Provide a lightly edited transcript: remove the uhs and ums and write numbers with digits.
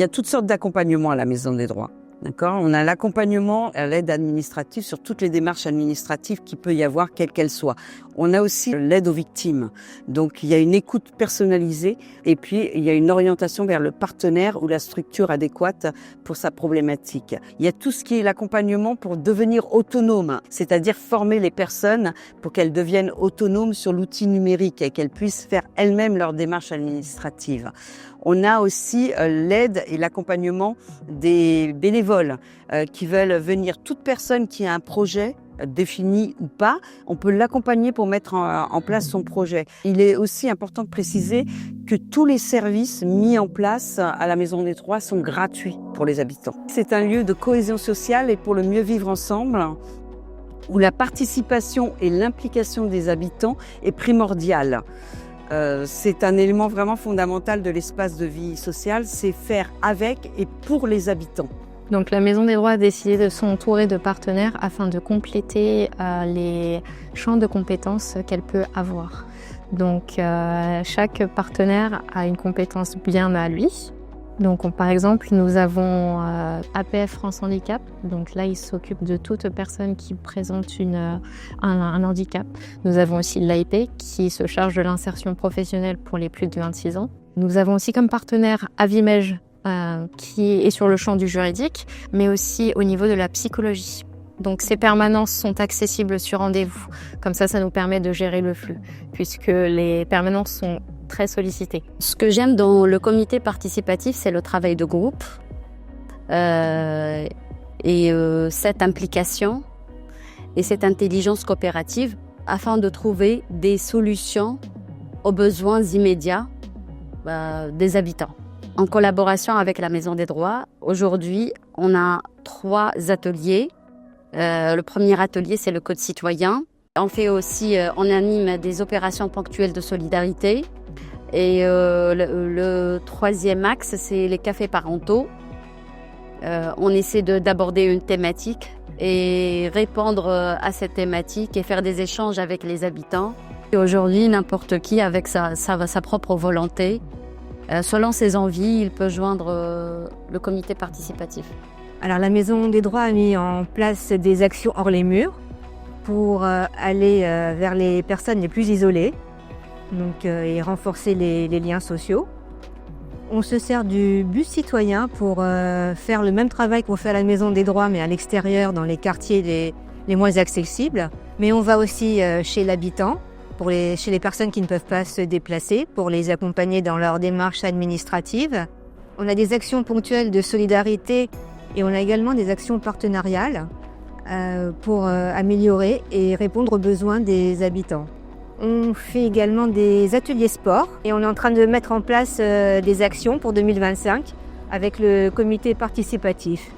y a toutes sortes d'accompagnements à la Maison des droits. D'accord ? On a l'accompagnement à l'aide administrative sur toutes les démarches administratives qu'il peut y avoir, quelles qu'elles soient. On a aussi l'aide aux victimes. Donc, il y a une écoute personnalisée et puis il y a une orientation vers le partenaire ou la structure adéquate pour sa problématique. Il y a tout ce qui est l'accompagnement pour devenir autonome, c'est-à-dire former les personnes pour qu'elles deviennent autonomes sur l'outil numérique et qu'elles puissent faire elles-mêmes leurs démarches administratives. On a aussi l'aide et l'accompagnement des bénévoles qui veulent venir. Toute personne qui a un projet défini ou pas, on peut l'accompagner pour mettre en place son projet. Il est aussi important de préciser que tous les services mis en place à la Maison des Droits sont gratuits pour les habitants. C'est un lieu de cohésion sociale et pour le mieux vivre ensemble, où la participation et l'implication des habitants est primordiale. C'est un élément vraiment fondamental de l'espace de vie sociale, c'est faire avec et pour les habitants. Donc la Maison des Droits a décidé de s'entourer de partenaires afin de compléter les champs de compétences qu'elle peut avoir. Donc chaque partenaire a une compétence bien à lui. Donc par exemple, nous avons APF France Handicap. Donc là, il s'occupe de toute personne qui présente un handicap. Nous avons aussi l'AIP qui se charge de l'insertion professionnelle pour les plus de 26 ans. Nous avons aussi comme partenaire Avimej qui est sur le champ du juridique, mais aussi au niveau de la psychologie. Donc ces permanences sont accessibles sur rendez-vous. Comme ça nous permet de gérer le flux, puisque les permanences sont très sollicitées. Ce que j'aime dans le comité participatif, c'est le travail de groupe et cette implication et cette intelligence coopérative afin de trouver des solutions aux besoins immédiats des habitants. En collaboration avec la Maison des Droits, aujourd'hui, on a 3 ateliers. Le premier atelier, c'est le Code citoyen. On fait aussi, on anime des opérations ponctuelles de solidarité. Et le troisième axe, c'est les cafés parentaux. On essaie d'aborder une thématique et répondre à cette thématique et faire des échanges avec les habitants. Et aujourd'hui, n'importe qui, avec sa propre volonté, selon ses envies, il peut joindre le comité participatif. Alors la Maison des Droits a mis en place des actions hors les murs pour aller vers les personnes les plus isolées et renforcer les liens sociaux. On se sert du bus citoyen pour faire le même travail qu'on fait à la Maison des Droits, mais à l'extérieur, dans les quartiers les moins accessibles. Mais on va aussi chez l'habitant, chez les personnes qui ne peuvent pas se déplacer, pour les accompagner dans leur démarche administrative. On a des actions ponctuelles de solidarité et on a également des actions partenariales pour améliorer et répondre aux besoins des habitants. On fait également des ateliers sport et on est en train de mettre en place des actions pour 2025 avec le comité participatif.